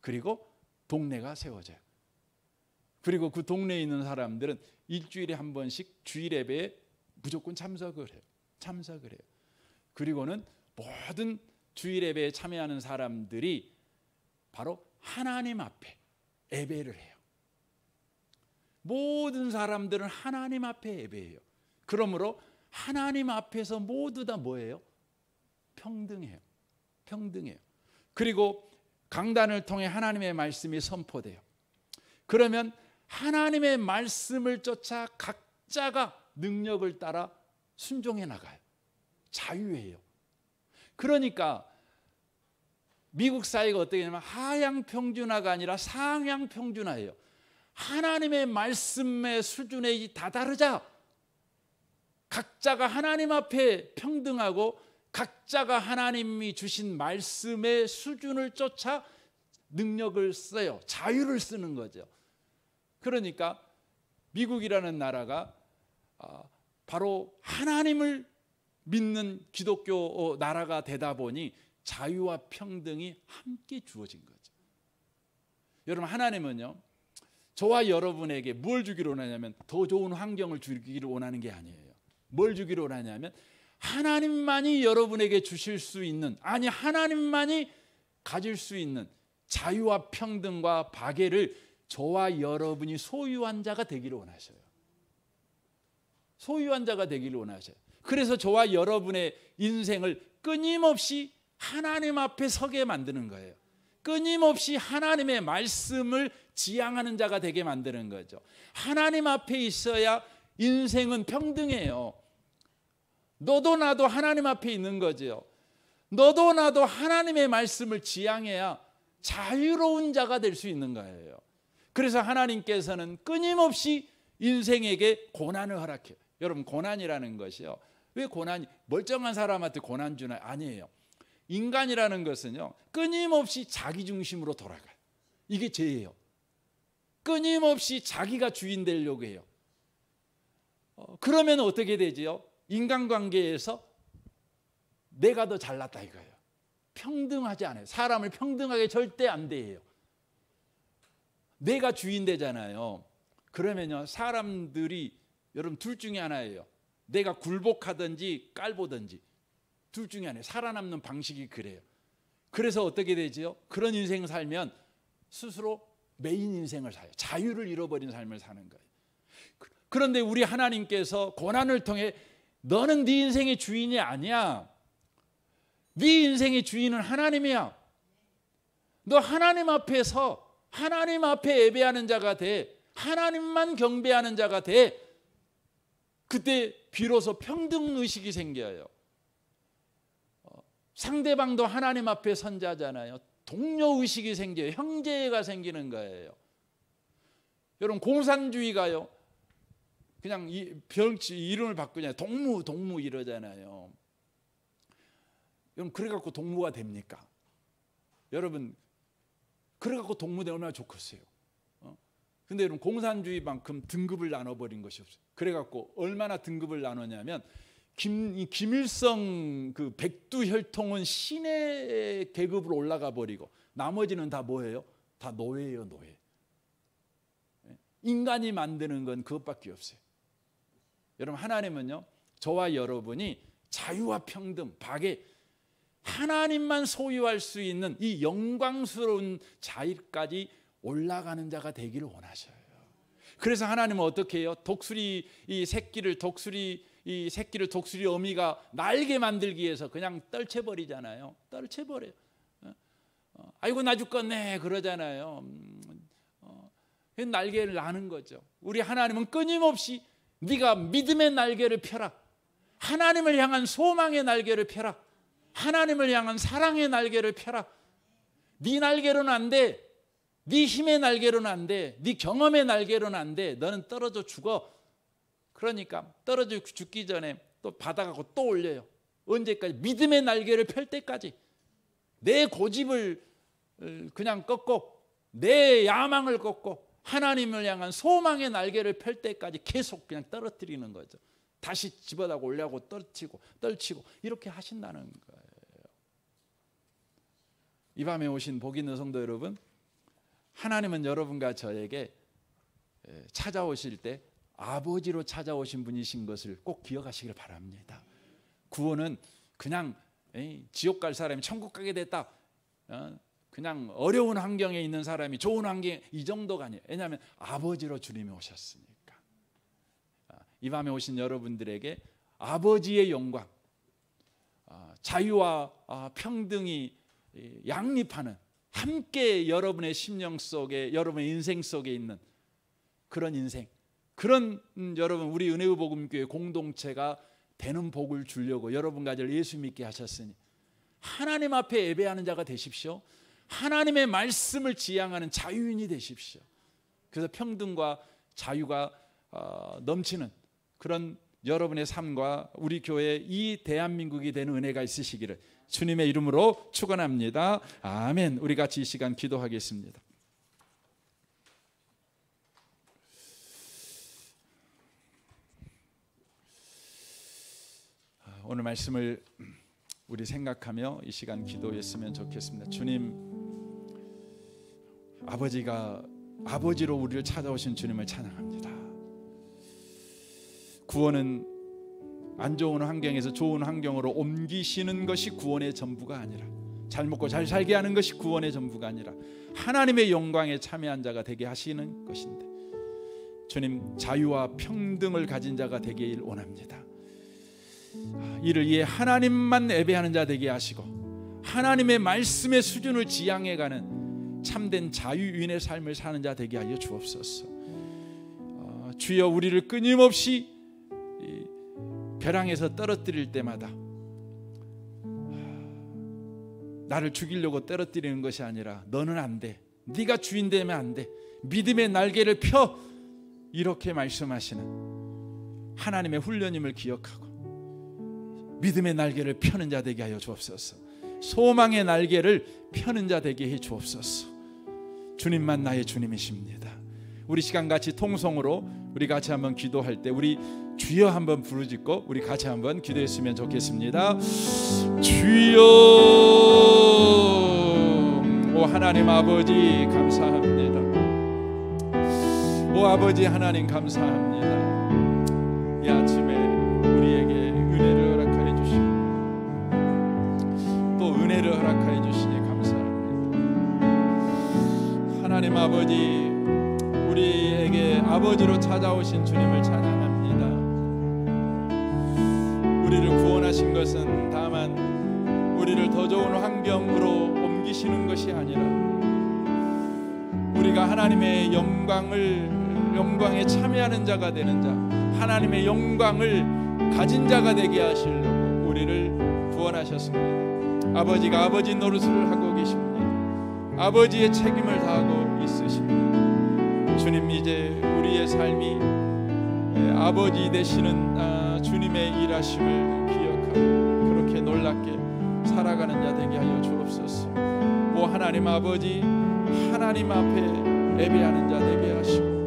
그리고 동네가 세워져요. 그리고 그 동네에 있는 사람들은 일주일에 한 번씩 주일 예배에 무조건 참석을 해요. 그리고는 모든 주일 예배에 참여하는 사람들이 바로 하나님 앞에 예배를 해요. 모든 사람들은 하나님 앞에 예배해요. 그러므로 하나님 앞에서 모두 다 뭐예요? 평등해요. 그리고 강단을 통해 하나님의 말씀이 선포돼요. 그러면 하나님의 말씀을 쫓아 각자가 능력을 따라 순종해 나가요. 자유예요. 그러니까 미국 사회가 어떻게 되냐면 하향 평준화가 아니라 상향 평준화예요. 하나님의 말씀의 수준에 다 다르자 각자가 하나님 앞에 평등하고 각자가 하나님이 주신 말씀의 수준을 쫓아 능력을 써요. 자유를 쓰는 거죠. 그러니까 미국이라는 나라가 바로 하나님을 믿는 기독교 나라가 되다 보니 자유와 평등이 함께 주어진 거죠. 여러분, 하나님은요, 저와 여러분에게 뭘 주기를 원하냐면 더 좋은 환경을 주기를 원하는 게 아니에요. 뭘 주기를 원하냐면 하나님만이 여러분에게 주실 수 있는, 아니 하나님만이 가질 수 있는 자유와 평등과 박애를 저와 여러분이 소유한 자가 되기를 원하셔요. 소유한 자가 되기를 원하셔요. 그래서 저와 여러분의 인생을 끊임없이 하나님 앞에 서게 만드는 거예요. 끊임없이 하나님의 말씀을 지향하는 자가 되게 만드는 거죠. 하나님 앞에 있어야 인생은 평등해요. 너도 나도 하나님 앞에 있는 거죠. 너도 나도 하나님의 말씀을 지향해야 자유로운 자가 될 수 있는 거예요. 그래서 하나님께서는 끊임없이 인생에게 고난을 허락해요. 여러분, 고난이라는 것이요, 왜 고난이 멀쩡한 사람한테 고난 주나? 아니에요. 인간이라는 것은요, 끊임없이 자기 중심으로 돌아가요. 이게 죄예요. 끊임없이 자기가 주인 되려고 해요. 그러면 어떻게 되지요? 인간관계에서 내가 더 잘났다 이거예요. 평등하지 않아요. 사람을 평등하게 절대 안 대해요. 내가 주인 되잖아요. 그러면요, 사람들이 여러분 둘 중에 하나예요. 내가 굴복하든지 깔보든지 둘 중에 하나예요. 살아남는 방식이 그래요. 그래서 어떻게 되죠? 그런 인생 살면 스스로 메인 인생을 살아요. 자유를 잃어버린 삶을 사는 거예요. 그런데 우리 하나님께서 고난을 통해 너는 네 인생의 주인이 아니야. 네 인생의 주인은 하나님이야. 너 하나님 앞에서 하나님 앞에 예배하는 자가 돼. 하나님만 경배하는 자가 돼. 그때 비로소 평등의식이 생겨요. 상대방도 하나님 앞에 선자잖아요. 동료의식이 생겨요. 형제가 생기는 거예요. 여러분, 공산주의가요, 그냥 병치 이름을 바꾸냐, 동무 이러잖아요. 여러분, 그래갖고 동무가 됩니까? 여러분, 그래갖고 동무되면 얼마나 좋겠어요. 근데 여러분, 공산주의만큼 등급을 나눠버린 것이 없어요. 그래갖고 얼마나 등급을 나누냐면 김일성 그 백두혈통은 신의 계급으로 올라가 버리고 나머지는 다 뭐예요? 다 노예예요, 노예. 인간이 만드는 건 그것밖에 없어요. 여러분, 하나님은요, 저와 여러분이 자유와 평등, 박애, 하나님만 소유할 수 있는 이 영광스러운 자유까지 올라가는 자가 되기를 원하셔요. 그래서 하나님은 어떻게 해요? 이 새끼를 독수리 어미가 날개 만들기 위해서 그냥 떨쳐버리잖아요. 떨쳐버려요. 아이고 나 죽겠네 그러잖아요. 날개를 나는 거죠. 우리 하나님은 끊임없이 네가 믿음의 날개를 펴라. 하나님을 향한 소망의 날개를 펴라. 하나님을 향한 사랑의 날개를 펴라. 네 날개로는 안 돼. 네 힘의 날개로는 안 돼. 네 경험의 날개로는 안 돼. 너는 떨어져 죽어. 그러니까 떨어져 죽기 전에 또 받아가고 또 올려요. 언제까지? 믿음의 날개를 펼 때까지. 내 고집을 그냥 꺾고 내 야망을 꺾고 하나님을 향한 소망의 날개를 펼 때까지 계속 그냥 떨어뜨리는 거죠. 다시 집어다가 올려고 떨치고 이렇게 하신다는 거예요. 이 밤에 오신 복 있는 성도 여러분, 하나님은 여러분과 저에게 찾아오실 때 아버지로 찾아오신 분이신 것을 꼭 기억하시길 바랍니다. 구원은 그냥 지옥 갈 사람이 천국 가게 됐다, 그냥 어려운 환경에 있는 사람이 좋은 환경, 이 정도가 아니에요. 왜냐하면 아버지로 주님이 오셨으니까. 이 밤에 오신 여러분들에게 아버지의 영광, 자유와 평등이 양립하는, 함께 여러분의 심령 속에, 여러분의 인생 속에 있는 그런 인생, 그런 여러분 우리 은혜의 복음교회 공동체가 되는 복을 주려고 여러분과 저를 예수 믿게 하셨으니 하나님 앞에 예배하는 자가 되십시오. 하나님의 말씀을 지향하는 자유인이 되십시오. 그래서 평등과 자유가 넘치는 그런 여러분의 삶과 우리 교회 이 대한민국이 되는 은혜가 있으시기를 주님의 이름으로 축원합니다. 아멘. 우리 같이 이 시간 기도하겠습니다. 오늘 말씀을 우리 생각하며 이 시간 기도했으면 좋겠습니다. 주님, 아버지로 우리를 찾아오신 주님을 찬양합니다. 구원은 안 좋은 환경에서 좋은 환경으로 옮기시는 것이 구원의 전부가 아니라, 잘 먹고 잘 살게 하는 것이 구원의 전부가 아니라 하나님의 영광에 참여한 자가 되게 하시는 것인데, 주님, 자유와 평등을 가진 자가 되길 원합니다. 이를 위해 하나님만 예배하는 자 되게 하시고 하나님의 말씀의 수준을 지향해가는 참된 자유인의 삶을 사는 자 되게 하여 주옵소서. 주여, 우리를 끊임없이 벼랑에서 떨어뜨릴 때마다 나를 죽이려고 떨어뜨리는 것이 아니라 너는 안 돼, 네가 주인 되면 안 돼, 믿음의 날개를 펴, 이렇게 말씀하시는 하나님의 훈련임을 기억하고 믿음의 날개를 펴는 자 되게 하여 주옵소서. 소망의 날개를 펴는 자 되게 해 주옵소서. 주님만 나의 주님이십니다. 우리 시간 같이 통성으로 우리 같이 한번 기도할 때 우리 주여 한번 부르짖고 우리 같이 한번 기도했으면 좋겠습니다. 주여, 오 하나님 아버지 감사합니다. 오 아버지 하나님 감사합니다. 이 아침에 우리에게 은혜를 허락하여 주시고 또 은혜를 허락하여 주시니 감사합니다. 하나님 아버지, 우리에게 아버지로 찾아오신 주님을 찬양합니다. 우리를 구원하신 것은 다만 우리를 더 좋은 환경으로 옮기시는 것이 아니라 우리가 하나님의 영광에 참여하는 자가 되는 자, 하나님의 영광을 가진 자가 되게 하시려고 우리를 구원하셨습니다. 아버지가 아버지 노릇을 하고 계십니다. 아버지의 책임을 다하고 있으십니다. 주님, 이제 우리의 삶이 아버지 되시는 주님의 일하심을 기억하고 그렇게 놀랍게 살아가는 자 되게 하여 주옵소서. 오 하나님 아버지, 하나님 앞에 예배하는 자 되게 하시고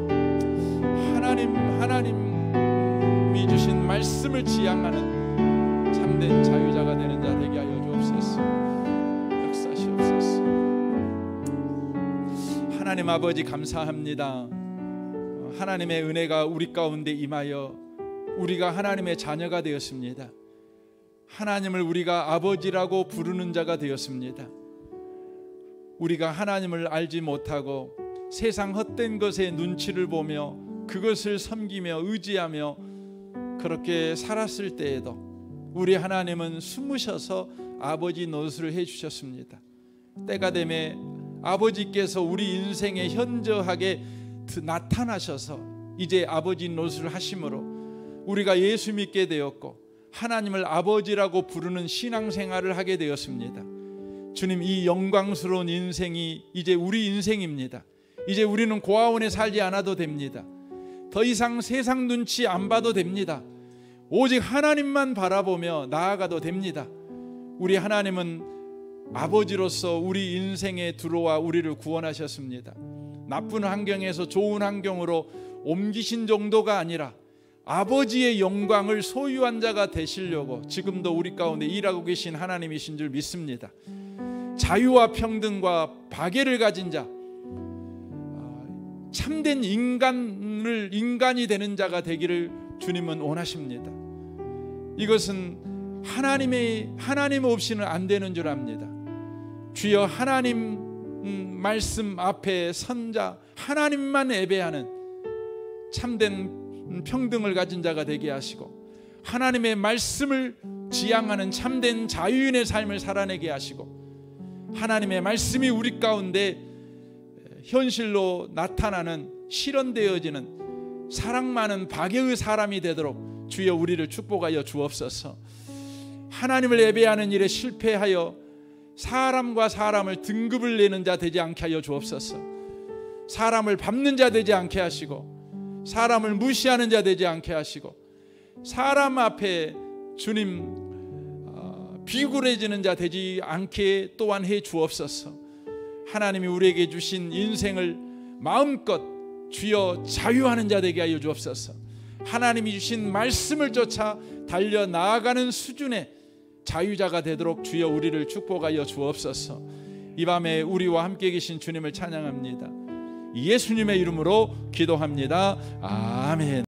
하나님이 주신 말씀을 지향하는 참된 자유자가 되는 자 되게 하여 주옵소서. 역사시옵소서. 하나님 아버지 감사합니다. 하나님의 은혜가 우리 가운데 임하여 우리가 하나님의 자녀가 되었습니다. 하나님을 우리가 아버지라고 부르는 자가 되었습니다. 우리가 하나님을 알지 못하고 세상 헛된 것에 눈치를 보며 그것을 섬기며 의지하며 그렇게 살았을 때에도 우리 하나님은 숨으셔서 아버지 노릇을 해주셨습니다. 때가 되매 아버지께서 우리 인생에 현저하게 나타나셔서 이제 아버지 노릇을 하심으로 우리가 예수 믿게 되었고 하나님을 아버지라고 부르는 신앙생활을 하게 되었습니다. 주님, 이 영광스러운 인생이 이제 우리 인생입니다. 이제 우리는 고아원에 살지 않아도 됩니다. 더 이상 세상 눈치 안 봐도 됩니다. 오직 하나님만 바라보며 나아가도 됩니다. 우리 하나님은 아버지로서 우리 인생에 들어와 우리를 구원하셨습니다. 나쁜 환경에서 좋은 환경으로 옮기신 정도가 아니라 아버지의 영광을 소유한 자가 되시려고 지금도 우리 가운데 일하고 계신 하나님이신 줄 믿습니다. 자유와 평등과 박애를 가진 자, 참된 인간이 되는 자가 되기를 주님은 원하십니다. 이것은 하나님 없이는 안 되는 줄 압니다. 주여, 하나님 말씀 앞에 선 자, 하나님만 예배하는 참된 평등을 가진 자가 되게 하시고, 하나님의 말씀을 지향하는 참된 자유인의 삶을 살아내게 하시고, 하나님의 말씀이 우리 가운데 현실로 나타나는 실현되어지는 사랑 많은 박애의 사람이 되도록 주여 우리를 축복하여 주옵소서. 하나님을 예배하는 일에 실패하여 사람과 사람을 등급을 내는 자 되지 않게 하여 주옵소서. 사람을 밟는 자 되지 않게 하시고, 사람을 무시하는 자 되지 않게 하시고, 사람 앞에 주님 비굴해지는 자 되지 않게 또한 해 주옵소서. 하나님이 우리에게 주신 인생을 마음껏 주여 자유하는 자 되게 하여 주옵소서. 하나님이 주신 말씀을 쫓아 달려 나아가는 수준의 자유자가 되도록 주여 우리를 축복하여 주옵소서. 이 밤에 우리와 함께 계신 주님을 찬양합니다. 예수님의 이름으로 기도합니다. 아멘.